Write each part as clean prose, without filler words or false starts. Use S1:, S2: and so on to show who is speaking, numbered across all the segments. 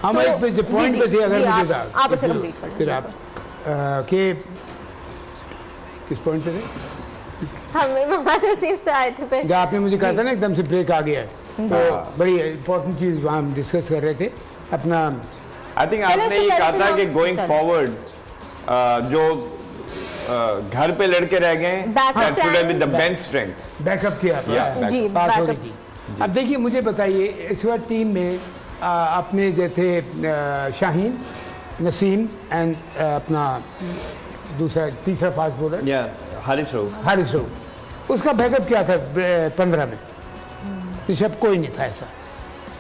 S1: हम एक पे पॉइंट पे थे, अगर मुझे
S2: आप उसे कंप्लीट कर
S1: फिर आप के किस पॉइंट पे थे?
S2: हमें मम्मा से सिर्फ आए थे पे
S1: आपने मुझे कहा था ना एकदम से ब्रेक आ गया है, तो बड़ी इंपॉर्टेंट चीज़ वहाँ हम डिस्कस कर रहे थे अपना।
S3: आई थिंक आपने ये कहा था कि गोइंग फॉरवर्ड जो घर पे लड़के रह गए बेंच स्ट्रेंथ
S1: बैकअप किया
S2: जी,
S1: बात हो रही थी। अब देखिए मुझे बताइए, इस बार टीम में अपने जैसे शाहीन, नसीम एंड अपना दूसरा तीसरा फास्ट बॉलर
S3: हारिस
S1: राउफ, उसका बैकअप क्या था 15 में? ऋषभ कोई नहीं था ऐसा।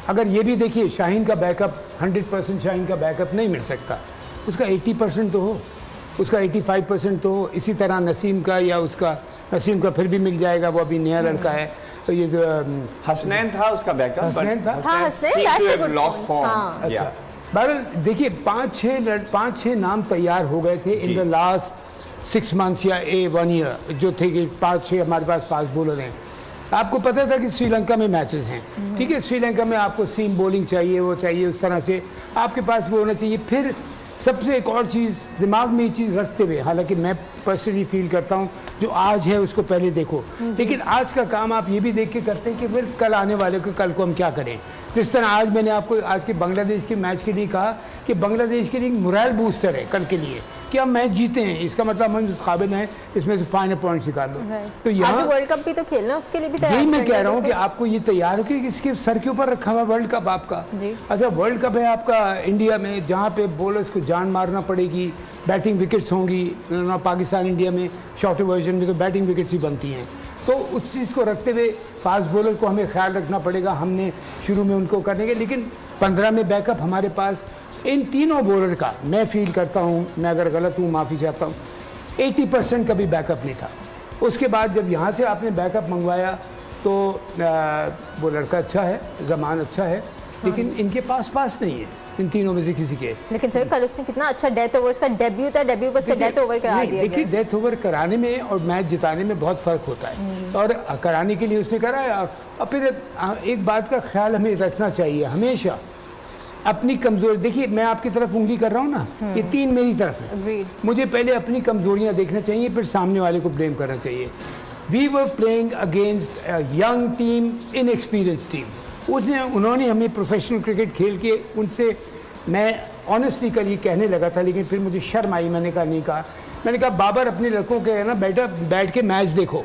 S1: अगर ये भी देखिए, शाहीन का बैकअप 100% शाहीन का बैकअप नहीं मिल सकता, उसका 80% तो हो, उसका 85% तो हो। इसी तरह नसीम का या उसका, नसीम का फिर भी मिल जाएगा, वो अभी नया लड़का है। तो ये जो
S3: हसनैन था उसका बैकअप,
S1: हसनैन था,
S3: अच्छा।
S1: बहरहाल देखिए 5-6 नाम तैयार हो गए थे इन द लास्ट 6 months या 1 year, जो थे कि 5-6 हमारे पास फास्ट बॉलर हैं। आपको पता था कि श्रीलंका में मैचेस हैं, ठीक है, श्रीलंका में आपको सीम बॉलिंग चाहिए, वो चाहिए, उस तरह से आपके पास वो होना चाहिए। फिर सबसे एक और चीज़ दिमाग में ये चीज़ रखते हुए, हालांकि मैं पर्सनली फील करता हूँ जो आज है उसको पहले देखो, लेकिन आज का काम आप ये भी देख के करते हैं कि फिर कल आने वाले को, कल को हम क्या करें। जिस तरह आज मैंने आपको आज के बांग्लादेश के मैच के लिए कहा कि बांग्लादेश के लिए मोरल बूस्टर है कल के लिए कि हम मैच जीते हैं, इसका मतलब हम इस काबिल हैं इसमें से फाइनल पॉइंट निकाल दो। तो यहाँ
S2: वर्ल्ड कप भी तो खेलना, उसके लिए भी तैयार,
S1: यही मैं कह रहा हूँ कि आपको ये तैयार हो कि इसके सर के ऊपर रखा हुआ वर्ल्ड कप आपका। अच्छा, वर्ल्ड कप है आपका इंडिया में, जहाँ पे बॉलर्स को जान मारना पड़ेगी, बैटिंग विकेट्स होंगी। पाकिस्तान इंडिया में शॉर्ट वर्जन में तो बैटिंग विकेट्स ही बनती हैं, तो उस चीज़ को रखते हुए फास्ट बॉलर को हमें ख्याल रखना पड़ेगा। हमने शुरू में उनको करने के, लेकिन 15 में बैकअप हमारे पास इन तीनों बॉलर का, मैं फील करता हूँ, मैं अगर गलत हूँ माफ़ी चाहता हूँ, 80% का भी बैकअप नहीं था। उसके बाद जब यहाँ से आपने बैकअप मंगवाया तो वो लड़का अच्छा है, जमान अच्छा है, लेकिन इनके पास नहीं है इन तीनों में से किसी के।
S2: लेकिन सर कल उसने कितना अच्छा डेथ ओवर्स का डेब्यू था, डेब्यू पर से डेथ ओवर करा दिया।
S1: देखिए डेथ ओवर कराने में और मैच जिताने में बहुत फ़र्क होता है, और कराने के लिए उसने कराया। और फिर एक बात का ख्याल हमें रखना चाहिए हमेशा, अपनी कमजोरी। देखिए मैं आपकी तरफ उंगली कर रहा हूँ ना, ये 3 मेरी तरफ है। मुझे पहले अपनी कमजोरियाँ देखना चाहिए, फिर सामने वाले को ब्लेम करना चाहिए। We were playing against young team, inexperience team. उन्होंने हमें प्रोफेशनल क्रिकेट खेल के, उनसे मैं ऑनेस्टली कल ये कहने लगा था, लेकिन फिर मुझे शर्म आई, मैंने कहा नहीं कहा। मैंने कहा बाबर अपने लड़कों के है ना, बैठ के मैच देखो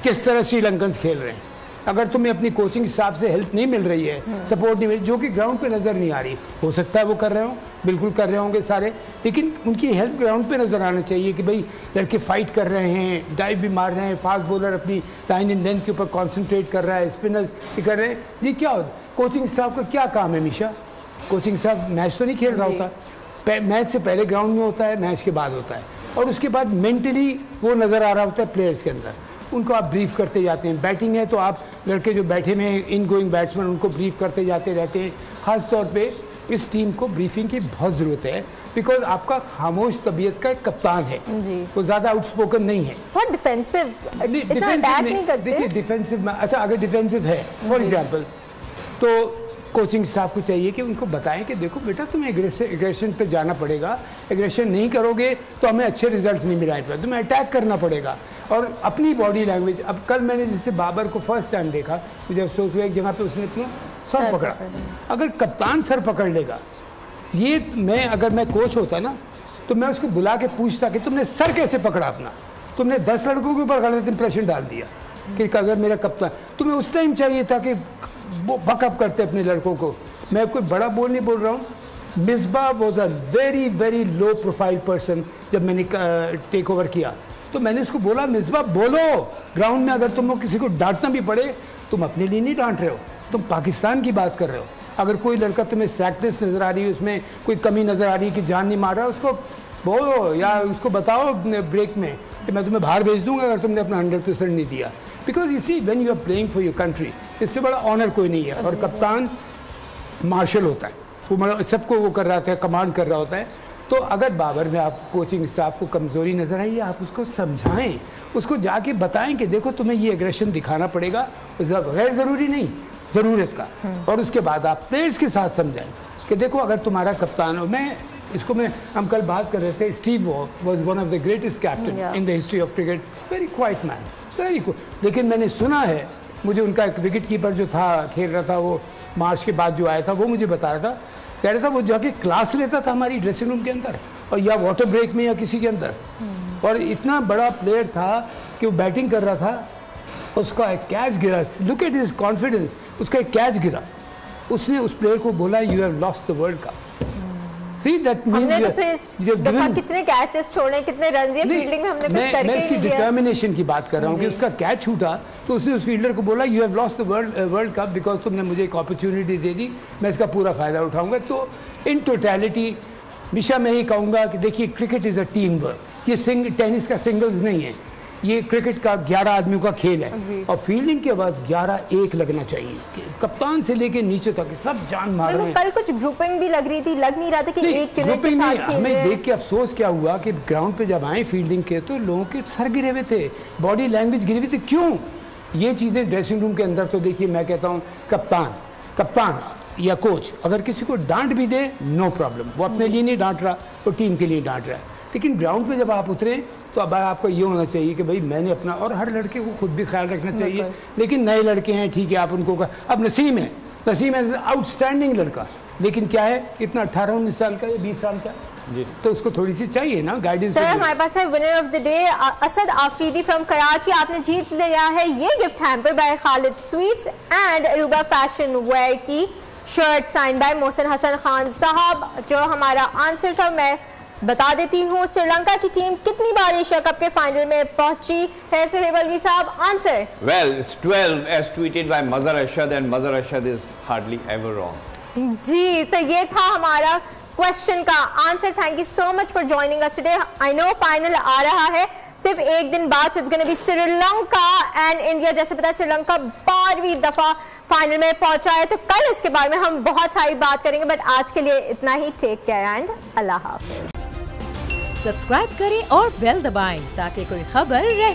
S1: किस तरह श्रीलंकन्स खेल रहे हैं। अगर तुम्हें अपनी कोचिंग स्टाफ से हेल्प नहीं मिल रही है, सपोर्ट नहीं मिल रही, जो कि ग्राउंड पे नज़र नहीं आ रही, हो सकता है वो कर रहे हो, बिल्कुल कर रहे होंगे सारे, लेकिन उनकी हेल्प ग्राउंड पे नज़र आना चाहिए कि भाई लड़के फाइट कर रहे हैं, डाइव भी मार रहे हैं, फास्ट बॉलर अपनी लाइन इन लेंथ के ऊपर कॉन्सेंट्रेट कर रहा है, स्पिनर्स भी कर रहे हैं। ये क्या होता है, कोचिंग स्टाफ का क्या काम है मिशा? कोचिंग स्टाफ मैच तो नहीं खेल रहा होता, मैच से पहले ग्राउंड में होता है, मैच के बाद होता है, और उसके बाद मेंटली वो नज़र आ रहा होता है प्लेयर्स के अंदर, उनको आप ब्रीफ करते जाते हैं। बैटिंग है तो आप लड़के जो बैठे हुए हैं, इन गोइंग बैट्समैन, उनको ब्रीफ करते जाते रहते हैं। ख़ास तौर पे इस टीम को ब्रीफिंग की बहुत ज़रूरत है, बिकॉज आपका खामोश तबीयत का एक कप्तान है, वो ज़्यादा आउटस्पोकन नहीं है,
S2: बहुत डिफेंसिव, इतना अटैक नहीं करते।
S1: देखिए डिफेंसिव में, अच्छा अगर डिफेंसिव है फॉर एग्जाम्पल, तो कोचिंग स्टाफ को चाहिए कि उनको बताएं कि देखो बेटा तुम्हें एग्रेशन पे जाना पड़ेगा, एग्रेशन नहीं करोगे तो हमें अच्छे रिजल्ट्स नहीं मिलाए पाए, तुम्हें अटैक करना पड़ेगा। और अपनी बॉडी लैंग्वेज, अब कल मैंने जिससे बाबर को फर्स्ट टाइम देखा, मुझे अफसोस हुआ एक जगह पे उसने अपना सर पकड़ा। अगर कप्तान सर पकड़ लेगा, ये अगर मैं कोच होता ना तो मैं उसको बुला के पूछता कि तुमने सर कैसे पकड़ा अपना, तुमने 10 लड़कों के ऊपर गलत इंप्रेशन डाल दिया कि अगर मेरा कप्तान, तुम्हें उस टाइम चाहिए था कि वो बकअप करते अपने लड़कों को। मैं कोई बड़ा बोल नहीं बोल रहा हूँ, Misbah was a very very low profile person. जब मैंने टेक ओवर किया तो मैंने उसको बोला, मिसबा बोलो, ग्राउंड में अगर तुमको किसी को डांटना भी पड़े, तुम अपने लिए नहीं डांट रहे हो, तुम पाकिस्तान की बात कर रहे हो। अगर कोई लड़का तुम्हें सैकनेस नज़र आ रही है, उसमें कोई कमी नज़र आ रही है कि जान नहीं मार रहा, उसको बोलो या उसको बताओ ब्रेक में कि मैं तुम्हें बाहर भेज दूंगा अगर तुमने अपना 100% नहीं दिया। Because you see when you are playing for your country, इससे बड़ा ऑनर कोई नहीं है। और कप्तान मार्शल होता है, वो सबको वो कर रहा था, कमांड कर रहा होता है। तो अगर बाबर में आप कोचिंग स्टाफ को कमज़ोरी नज़र आई है, आप उसको समझाएं, उसको जाके बताएं कि देखो तुम्हें ये एग्रेशन दिखाना पड़ेगा, गैर ज़रूरी नहीं, ज़रूरत का। और उसके बाद आप प्लेयर्स के साथ समझाएं, कि देखो अगर तुम्हारा कप्तान हो, हम कल बात कर रहे थे, Steve was one of the greatest captain in the history of cricket, very quite man, very good. लेकिन मैंने सुना है, मुझे उनका एक विकेट कीपर जो था खेल रहा था, वो मार्च के बाद जो आया था, वो मुझे बता रहा था, कह रहा था वो जाके क्लास लेता था हमारी ड्रेसिंग रूम के अंदर, और या वाटर ब्रेक में या किसी के अंदर, और इतना बड़ा प्लेयर था कि वो बैटिंग कर रहा था, उसका एक कैच गिरा, लुक एट हिज कॉन्फिडेंस, उसका एक कैच गिरा, उसने उस प्लेयर को बोला you have lost the world cup. See, that means
S2: हमने तो फिर इस दफा कितने कैचेस छोड़े, कितने रन दिए फील्डिंग में, हमने कुछ करके
S1: मैं इसकी डिटर्मिनेशन की बात कर रहा हूँ कि उसका कैच छूटा तो उसने उस फील्डर को बोला you have lost the world cup because तुमने मुझे एक अपॉर्चुनिटी दे दी, मैं इसका पूरा फ़ायदा उठाऊंगा। तो इन टोटलिटी हमेशा मैं ही कहूँगा कि देखिए cricket is a team work, ये टेनिस का सिंगल्स नहीं है, ये क्रिकेट का 11 आदमियों का खेल है, और फील्डिंग के बाद 11-1 लगना चाहिए, कप्तान से लेके नीचे तक सब जान मार रहे हैं।
S2: कल कुछ ग्रुपिंग भी लग रही थी, लग नहीं रहा था कि एक
S1: ग्रुपिंग नहीं, हमें देख के अफसोस क्या हुआ कि ग्राउंड पे जब आए फील्डिंग के तो लोगों के सर गिरे हुए थे, बॉडी लैंग्वेज गिरी हुई थी। क्यों? ये चीज़ें ड्रेसिंग रूम के अंदर तो देखिए, मैं कहता हूँ कप्तान या कोच अगर किसी को डांट भी दे नो प्रॉब्लम, वो अपने लिए नहीं डांट रहा, वो टीम के लिए डांट रहा है। लेकिन ग्राउंड पे जब आप उतरे तो अब आपको ये होना चाहिए कि भाई मैंने अपना, और हर लड़के को खुद भी ख्याल रखना चाहिए। लेकिन नए लड़के हैं, ठीक है, आप उनको अब नसीम है आउटस्टैंडिंग लड़का, लेकिन क्या है इतना 18-19 साल का या 20 साल का जी, तो उसको थोड़ी सी चाहिए ना गाइडेंस।
S2: सर हमारे पास है winner of the day Asad Afridi from Karachi, आपने जीत लिया है ये gift hamper by Khalid sweets and Aruba fashion wear की shirt sign by Mohsin Hasan Khan sahab. जो हमारा आंसर था मैं बता देती हूँ, श्रीलंका की टीम कितनी बार एशिया कप के फाइनल में पहुंची है सुहेब अलवी साहब? Answer
S3: well it's 12 as tweeted by Mazhar Arshad and Mazhar Arshad is hardly ever wrong।
S2: जी, तो ये था हमारा क्वेश्चन का answer. Thank you so much for joining us today. I know final आ रहा है सिर्फ एक दिन बाद, so it's gonna be Sri Lanka and India. जैसे पता है श्रीलंका 12वीं दफा फाइनल में पहुंचा है, तो कल इसके बारे में हम बहुत सारी बात करेंगे, बट आज के लिए इतना ही। टेक केयर एंड अल्लाह हाफिज।
S4: सब्सक्राइब करें और बेल दबाएं ताकि कोई खबर रह